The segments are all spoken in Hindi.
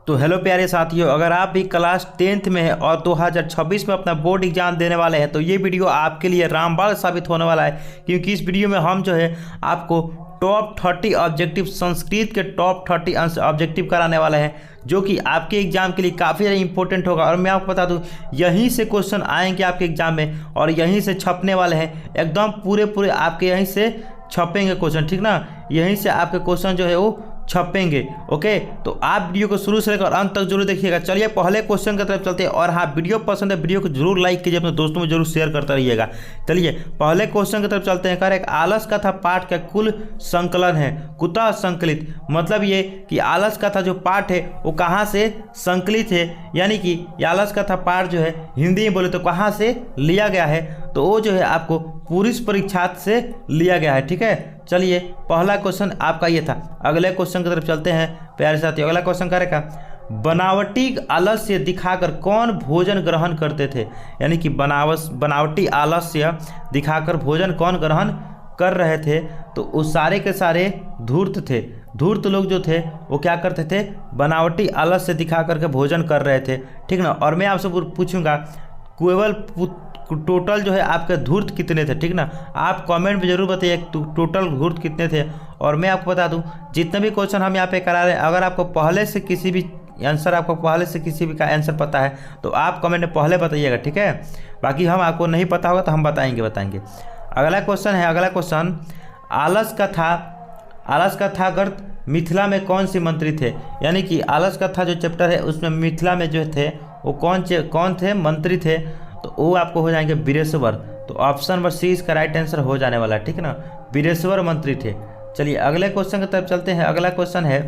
तो हेलो प्यारे साथियों, अगर आप भी क्लास 10th में हैं और 2026 में अपना बोर्ड एग्जाम देने वाले हैं तो ये वीडियो आपके लिए रामबाण साबित होने वाला है। क्योंकि इस वीडियो में हम जो है आपको टॉप 30 ऑब्जेक्टिव, संस्कृत के टॉप 30 ऑब्जेक्टिव कराने वाले हैं, जो कि आपके एग्जाम के लिए काफ़ी ज़्यादा इंपॉर्टेंट होगा। और मैं आपको बता दूं, यहीं से क्वेश्चन आएंगे आपके एग्जाम में और यहीं से छपने वाले हैं। एकदम पूरे आपके यहीं से छपेंगे क्वेश्चन, ठीक ना। यहीं से आपके क्वेश्चन जो है वो छपेंगे। ओके, तो आप वीडियो को शुरू से लेकर अंत तक जरूर देखिएगा। चलिए पहले क्वेश्चन की तरफ चलते हैं। और हाँ, वीडियो पसंद है वीडियो को जरूर लाइक कीजिए, अपने दोस्तों में जरूर शेयर करता रहिएगा। चलिए पहले क्वेश्चन की तरफ चलते हैं। कह आलस कथा पाठ का कुल संकलन है कुतः संकलित। मतलब ये कि आलस कथा जो पाठ है वो कहाँ से संकलित है, यानी कि आलस कथा पाठ जो है हिंदी में बोले तो कहाँ से लिया गया है, तो वो जो है आपको पुरुष परीक्षार्थ से लिया गया है। ठीक है, चलिए पहला क्वेश्चन आपका ये था। अगले क्वेश्चन की तरफ चलते हैं प्यारे साथियों। अगला क्वेश्चन करेगा, बनावटी आलस्य दिखाकर कौन भोजन ग्रहण करते थे। यानी कि बनावटी आलस्य दिखाकर भोजन कौन ग्रहण कर रहे थे, तो उस सारे के सारे धूर्त थे। धूर्त लोग जो थे वो क्या करते थे, बनावटी आलस्य दिखा करके भोजन कर रहे थे, ठीक ना। और मैं आपसे पूछूंगा केवल टोटल जो है आपके धूर्त कितने थे, ठीक ना। आप कमेंट में जरूर बताइए टोटल धूर्त कितने थे। और मैं आपको बता दूं, जितने भी क्वेश्चन हम यहाँ पे करा रहे हैं, अगर आपको पहले से किसी भी का आंसर पता है तो आप कमेंट में पहले बताइएगा, ठीक है। बाकी हम आपको नहीं पता होगा तो हम बताएंगे। अगला क्वेश्चन है, अगला क्वेश्चन, आलस कथागर्त मिथिला में कौन सी मंत्री थे। यानी कि आलस कथा जो चैप्टर है उसमें मिथिला में जो थे वो कौन थे, मंत्री थे, तो वो आपको हो जाएंगे वीरेश्वर। तो ऑप्शन नंबर सी इसका राइट आंसर हो जाने वाला है, ठीक है ना। वीरेश्वर मंत्री थे। चलिए अगले क्वेश्चन की तरफ चलते हैं। अगला क्वेश्चन है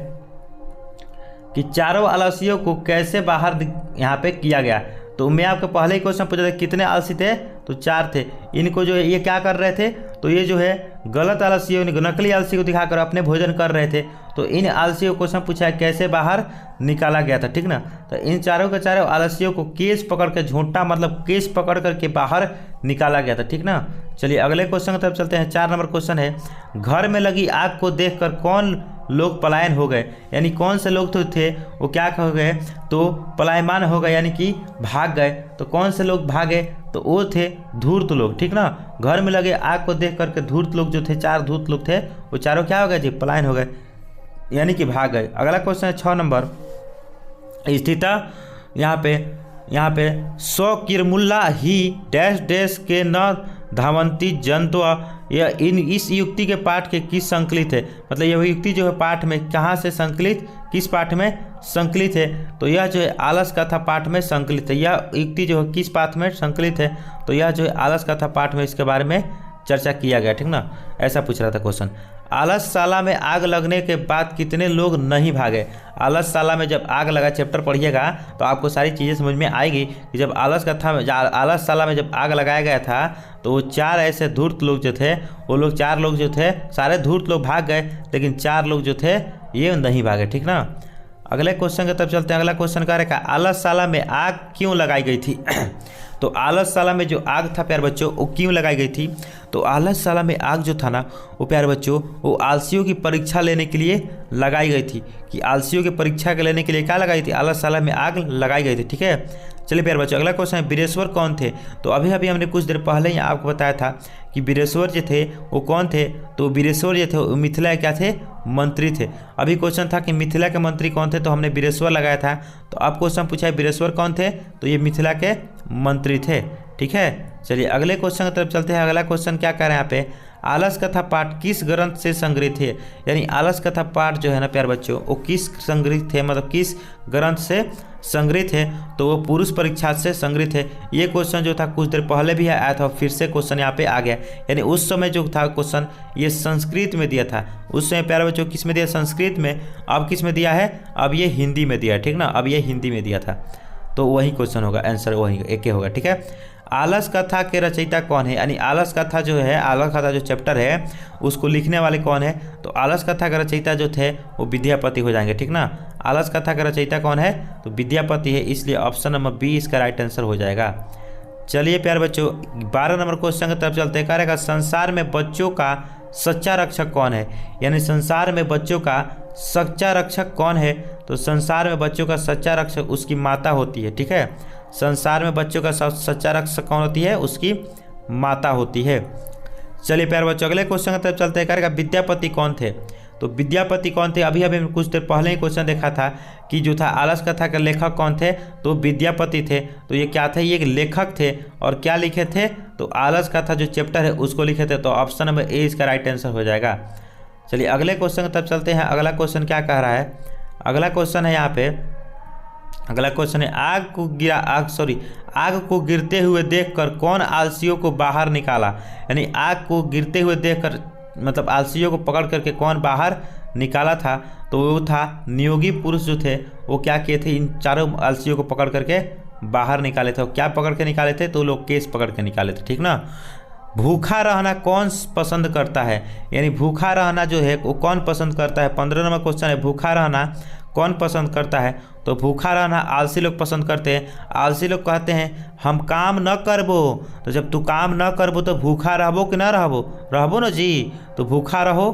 कि चारों आलसियों को कैसे बाहर यहाँ पे किया गया। तो मैं आपको पहले ही क्वेश्चन पूछा था कितने आलसी थे, तो 4 थे। इनको जो है ये क्या कर रहे थे, तो ये जो है गलत आलसियों, नकली आलसी को दिखाकर अपने भोजन कर रहे थे। तो इन आलसियों को क्वेश्चन पूछा है कैसे बाहर निकाला गया था, ठीक ना। तो इन चारों के चारों आलसियों को केस पकड़ के, झोंटा मतलब केस पकड़ करके बाहर निकाला गया था, ठीक ना। चलिए अगले क्वेश्चन की तरफ चलते हैं। 4 नंबर क्वेश्चन है, घर में लगी आग को देखकर कौन लोग पलायन हो गए। यानी कौन से लोग तो थे वो क्या हो गए, तो पलायमान हो गए, यानी कि भाग गए। तो कौन से लोग भागे, तो वो थे धूर्त लोग, ठीक ना। घर में लगे आग को देख करके धूर्त लोग जो थे, 4 धूर्त लोग थे, वो चारों क्या हो गए जी, पलायन हो गए, यानी कि भाग गए। अगला क्वेश्चन है 6 नंबर, स्थिता यहाँ पे 100 किरमुल्ला ही डैश डैश के न धावंती जंतु। यह इस युक्ति के पाठ के किस संकलित है। मतलब यह युक्ति जो है पाठ में कहाँ से संकलित, किस पाठ में संकलित है, तो यह जो है आलस कथा पाठ में संकलित है। यह युक्ति जो है किस पाठ में संकलित है, तो यह जो है आलस कथा पाठ में इसके बारे में चर्चा किया गया, ठीक ना। ऐसा पूछ रहा था क्वेश्चन। आलसशाला में आग लगने के बाद कितने लोग नहीं भागे। आलसशाला में जब आग लगा, चैप्टर पढ़िएगा तो आपको सारी चीज़ें समझ में आएगी कि जब आलसशाला में जब आग लगाया गया था तो वो 4 ऐसे धूर्त लोग जो थे, वो लोग 4 लोग जो थे, सारे धूर्त लोग भाग गए, लेकिन 4 लोग जो थे ये नहीं भागे, ठीक ना। अगले क्वेश्चन की तरफ चलते हैं। अगला क्वेश्चन क्या रहेगा, आलसशाला में आग क्यों लगाई गई थी। तो आलसशाला में जो आग था प्यारे बच्चों वो क्यों लगाई गई थी, तो आलसशाला में आग जो था ना वो प्यारे बच्चों वो आलसियों की परीक्षा लेने के लिए लगाई गई थी। कि आलसियों की परीक्षा लेने के लिए क्या लगाई थी, आलसशाला में आग लगाई गई थी, ठीक है। चलिए प्यारे बच्चों अगला क्वेश्चन है, वीरेश्वर कौन थे। तो अभी हमने कुछ देर पहले ही आपको बताया था कि वीरेश्वर जो थे वो कौन थे, तो वीरेश्वर जो थे वो मिथिला क्या थे, मंत्री थे। अभी क्वेश्चन था कि मिथिला के मंत्री कौन थे, तो हमने वीरेश्वर लगाया था। तो अब क्वेश्चन पूछा है वीरेश्वर कौन थे, तो ये मिथिला के मंत्री थे, ठीक है। चलिए अगले क्वेश्चन की तरफ चलते हैं। अगला क्वेश्चन क्या कह रहे हैं यहाँ पे, आलस कथा पाठ किस ग्रंथ से संग्रहित है। यानी आलस कथा पाठ जो है ना प्यारे बच्चों वो किस संग्रहित है, मतलब किस ग्रंथ से संग्रहित है, तो वो पुरुष परीक्षा से संग्रहित है। ये क्वेश्चन जो था कुछ देर पहले भी आया था, फिर से क्वेश्चन यहाँ पे आ गया। यानी उस समय जो था क्वेश्चन ये संस्कृत में दिया था, उस समय प्यारे बच्चों किस में दिया, संस्कृत में। अब किस में दिया है, अब ये हिंदी में दिया है, ठीक ना। अब ये हिंदी में दिया था, तो वही क्वेश्चन होगा, आंसर वही एक ही होगा, ठीक है। आलस कथा के रचयिता कौन है। यानी आलस कथा जो है, आलस कथा जो चैप्टर है उसको लिखने वाले कौन है, तो आलस कथा के रचयिता जो थे वो विद्यापति हो जाएंगे, ठीक ना। आलस कथा का रचयिता कौन है, तो विद्यापति है, इसलिए ऑप्शन नंबर बी इसका राइट आंसर हो जाएगा। चलिए प्यारे बच्चों 12 नंबर क्वेश्चन की तरफ चलते हैं। करेगा संसार में बच्चों का सच्चा रक्षक कौन है। यानी संसार में बच्चों का सच्चा रक्षक कौन है, तो संसार में बच्चों का सच्चा रक्षक उसकी माता होती है। ठीक है, संसार में बच्चों का सच्चा रक्षक कौन होती है? उसकी माता होती है। चलिए प्यारे बच्चों, अगले क्वेश्चन की तरफ चलते हैं। करेगा विद्यापति कौन थे? तो विद्यापति कौन थे? अभी अभी कुछ देर पहले ही क्वेश्चन देखा था कि जो था आलस कथा के लेखक कौन थे? तो विद्यापति थे। तो ये क्या थे? ये एक लेखक थे और क्या लिखे थे? तो आलस कथा जो चैप्टर है उसको लिखे थे। तो ऑप्शन नंबर ए इसका राइट आंसर हो जाएगा। चलिए अगले क्वेश्चन की तरफ चलते हैं। अगला क्वेश्चन क्या कह रहा है? अगला क्वेश्चन है यहाँ पे, अगला क्वेश्चन है आग को गिरते हुए देखकर कौन आलसियों को बाहर निकाला? यानी आग को गिरते हुए देखकर मतलब आलसियों को पकड़ करके कौन बाहर निकाला था? तो वो था नियोगी पुरुष जो थे वो क्या किए थे? इन चारों आलसियों को पकड़ करके बाहर निकाले थे। और क्या पकड़ के निकाले थे? तो लोग केस पकड़ के निकाले थे। ठीक ना। भूखा रहना कौन पसंद करता है? यानी भूखा रहना जो है वो कौन पसंद करता है? 15 नंबर क्वेश्चन है, भूखा रहना कौन पसंद करता है? तो भूखा रहना आलसी लोग पसंद करते हैं। आलसी लोग कहते हैं हम काम न करबो। तो जब तू काम न करबो तो भूखा रहबो कि ना रहबो? रहबो ना जी। तो भूखा रहो,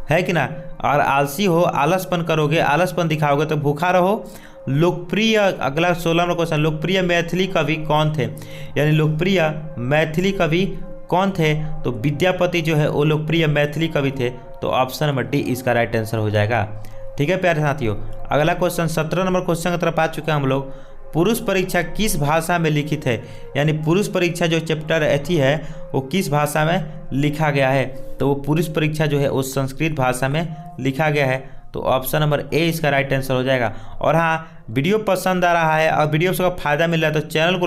है कि ना। और आलसी हो, आलसपन करोगे, आलसपन दिखाओगे तो भूखा रहो। लोकप्रिय, अगला 16 नंबर क्वेश्चन, लोकप्रिय मैथिली कवि कौन थे? यानी लोकप्रिय मैथिली कवि कौन थे? तो विद्यापति जो है वो लोकप्रिय मैथिली कवि थे। तो ऑप्शन नंबर डी इसका राइट आंसर हो जाएगा। ठीक है प्यारे साथियों, अगला क्वेश्चन 17 नंबर क्वेश्चन की तरफ आ चुके हैं हम लोग। पुरुष परीक्षा किस भाषा में लिखित है? यानी पुरुष परीक्षा जो चैप्टर एथी है वो किस भाषा में लिखा गया है? तो वो पुरुष परीक्षा जो है वो संस्कृत भाषा में लिखा गया है। तो ऑप्शन नंबर ए इसका राइट आंसर हो जाएगा। और हाँ, वीडियो पसंद आ रहा है और वीडियो से आपको फायदा मिल रहा है तो चैनल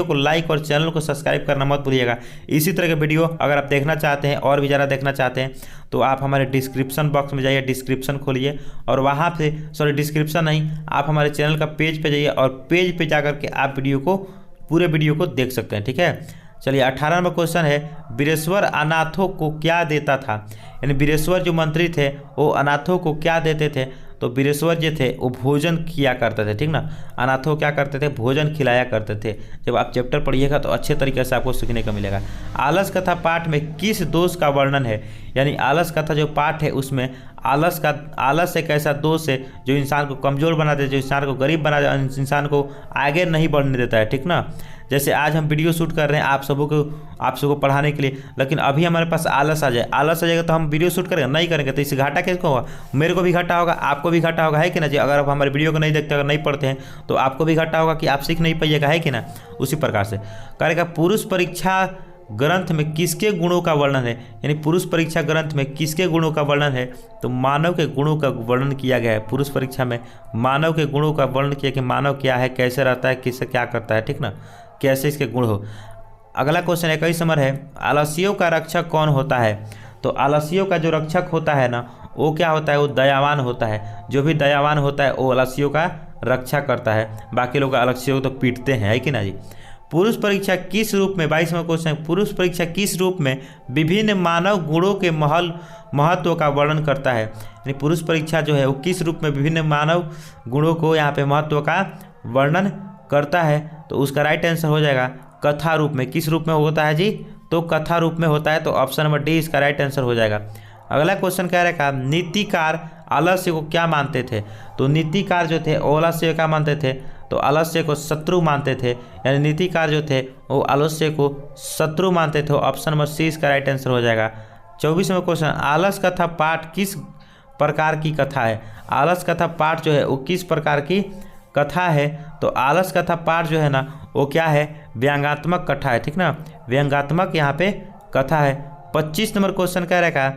को लाइक और चैनल को सब्सक्राइब करना मत भूलिएगा। इसी तरह के वीडियो अगर आप देखना चाहते हैं और भी ज़्यादा देखना चाहते हैं तो आप हमारे डिस्क्रिप्शन बॉक्स में जाइए, डिस्क्रिप्शन खोलिए और वहाँ पे डिस्क्रिप्शन नहीं, आप हमारे चैनल का पेज पे जाइए और पेज पे जाकर के आप पूरे वीडियो को देख सकते हैं। ठीक है। चलिए 18 नंबर क्वेश्चन है, बीरेश्वर अनाथों को क्या देता था? यानी बीरेश्वर जो मंत्री थे वो अनाथों को क्या देते थे? तो बीरेश्वर जो थे वो भोजन किया करते थे। ठीक ना, अनाथों क्या करते थे? भोजन खिलाया करते थे। जब आप चैप्टर पढ़िएगा तो अच्छे तरीके से आपको सीखने को मिलेगा। आलस कथा पाठ में किस दोष का वर्णन है? यानी आलस कथा जो पाठ है उसमें आलस एक ऐसा दोष है जो इंसान को कमज़ोर बना देता है, जो इंसान को गरीब बना देता है, इंसान को आगे नहीं बढ़ने देता है। ठीक ना। जैसे आज हम वीडियो शूट कर रहे हैं आप सबको पढ़ाने के लिए, लेकिन अभी हमारे पास आलस आ जाएगा तो हम वीडियो शूट करेंगे नहीं करेंगे, तो इससे घाटा किसको होगा? मेरे को भी घाटा होगा, आपको भी घाटा होगा, है कि ना जी। अगर आप हमारे वीडियो को नहीं देखते, अगर नहीं पढ़ते हैं तो आपको भी घाटा होगा कि आप सीख नहीं पाइएगा, है कि ना। उसी प्रकार से करेगा पुरुष परीक्षा ग्रंथ में किसके गुणों का वर्णन है? यानी पुरुष परीक्षा ग्रंथ में किसके गुणों का वर्णन है? तो मानव के गुणों का वर्णन किया गया है। पुरुष परीक्षा में मानव के गुणों का वर्णन किया कि मानव क्या है, कैसे रहता है, किससे क्या करता है। ठीक ना, कैसे इसके गुण हो। अगला क्वेश्चन 21 नंबर है, आलसियों का रक्षक कौन होता है? तो आलसियों का जो रक्षक होता है ना वो क्या होता है? वो दयावान होता है। जो भी दयावान होता है वो आलसियों का रक्षा करता है। बाकी लोग आलसियों को तो पीटते हैं, है कि ना जी। पुरुष परीक्षा किस रूप में, 22वां क्वेश्चन, पुरुष परीक्षा किस रूप में विभिन्न मानव गुणों के महत्व का वर्णन करता है? यानी पुरुष परीक्षा जो है वो किस रूप में विभिन्न मानव गुणों को यहाँ पे महत्व का वर्णन करता है? तो उसका राइट आंसर हो जाएगा कथा रूप में। किस रूप में होता है जी? तो कथा रूप में होता है। तो ऑप्शन नंबर डी इसका राइट आंसर हो जाएगा। अगला क्वेश्चन कह रहा है नीतिकार आलस्य को क्या मानते थे? तो नीतिकार जो थे आलस्य क्या मानते थे? तो आलस्य को शत्रु मानते थे। यानी नीतिकार जो थे वो आलस्य को शत्रु मानते थे। ऑप्शन नंबर सी इसका राइट आंसर हो जाएगा। 24वां क्वेश्चन, आलस कथा पाठ किस प्रकार की कथा है? आलस कथा पाठ जो है वो किस प्रकार की कथा है? तो आलस कथा पाठ जो है ना वो क्या है? व्यंग्यात्मक कथा है। ठीक ना, व्यंग्यात्मक यहाँ पे कथा है। 25 नंबर क्वेश्चन कह रखा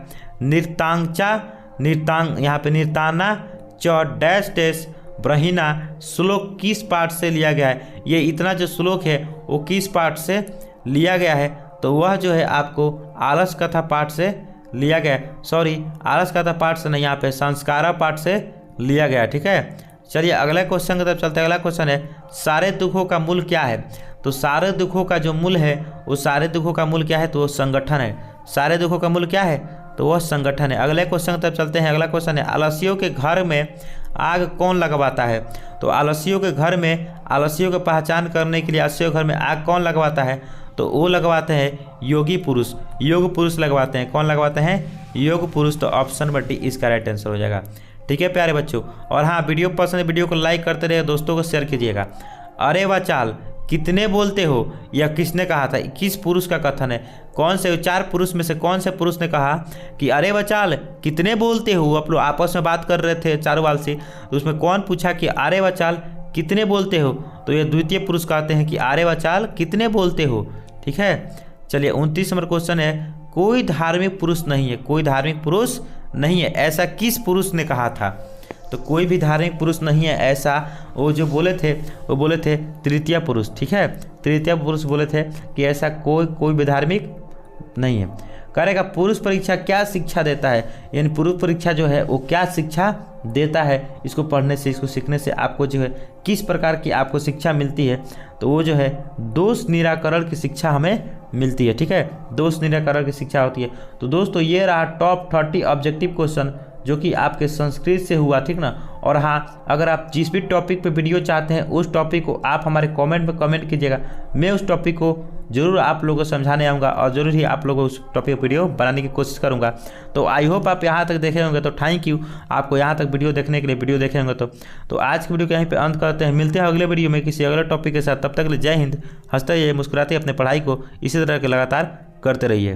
यहाँ पे निर्ताना च डैश डैश ब्रहीना श्लोक किस पाठ से लिया गया है? ये इतना जो श्लोक है वो किस पाठ से लिया गया है? तो वह जो है आपको आलस कथा पाठ से लिया गया है। आलस कथा पाठ से नहीं, यहाँ पे संस्कारा पाठ से लिया गया। ठीक है। चलिए अगला क्वेश्चन की तरफ चलते हैं। अगला क्वेश्चन है सारे दुखों का मूल क्या है? तो सारे दुखों का जो मूल है वो सारे दुखों का मूल क्या है? तो वो संगठन है। सारे दुखों का मूल क्या है? तो वह संगठन है। अगले क्वेश्चन की तरफ चलते हैं। अगला क्वेश्चन है आलसियों के घर में आग कौन लगवाता है? तो आलसियों के घर में आलसियों की पहचान करने के लिए आलसियों के घर में आग कौन लगवाता है? तो वो लगवाते हैं योगी पुरुष। योग पुरुष लगवाते हैं। कौन लगवाते हैं? योग पुरुष। तो ऑप्शन नंबर डी इसका राइट आंसर हो जाएगा। ठीक है प्यारे बच्चों। और हाँ, वीडियो पसंद है वीडियो को लाइक करते रहिए, दोस्तों को शेयर कीजिएगा। अरे वाह चाल कितने बोलते हो, यह किसने कहा था, किस पुरुष का कथन है, कौन से 4 पुरुष में से कौन से पुरुष ने कहा कि अरे वाह चाल कितने बोलते हो। आप लोग आपस में बात कर रहे थे चारुवाल से, तो उसमें कौन पूछा कि अरे वाह चाल कितने बोलते हो, तो ये द्वितीय पुरुष कहते हैं कि अरे वाह चाल कितने बोलते हो। ठीक है, चलिए 29 नंबर क्वेश्चन है, कोई धार्मिक पुरुष नहीं है, कोई धार्मिक पुरुष नहीं है, ऐसा किस पुरुष ने कहा था। तो कोई भी धार्मिक पुरुष नहीं है ऐसा वो जो बोले थे, वो बोले थे तृतीय पुरुष। ठीक है, तृतीय पुरुष बोले थे कि ऐसा कोई भी धार्मिक नहीं है। करेगा पुरुष परीक्षा क्या शिक्षा देता है, यानी पुरुष परीक्षा जो है वो क्या शिक्षा देता है, इसको पढ़ने से इसको सीखने से आपको जो है किस प्रकार की आपको शिक्षा मिलती है, तो वो जो है दोष निराकरण की शिक्षा हमें मिलती है। ठीक है, दोष निराकरण की शिक्षा होती है। तो दोस्तों ये रहा टॉप 30 ऑब्जेक्टिव क्वेश्चन जो कि आपके संस्कृत से हुआ, ठीक ना। और हाँ, अगर आप जिस भी टॉपिक पे वीडियो चाहते हैं उस टॉपिक को आप हमारे कमेंट में कमेंट कीजिएगा, मैं उस टॉपिक को जरूर आप लोगों को समझाने आऊँगा और जरूर ही आप लोगों को उस टॉपिक वीडियो बनाने की कोशिश करूँगा। तो आई होप आप यहाँ तक देखे होंगे, तो थैंक यू आपको यहाँ तक वीडियो देखने के लिए, वीडियो देखे होंगे। तो आज की वीडियो को यहीं पे अंत करते हैं, मिलते हैं अगले वीडियो में किसी अगले टॉपिक के साथ। तब तक के लिए जय हिंद, हंसते रहिए, मुस्कुराते अपने पढ़ाई को इसी तरह के लगातार करते रहिए।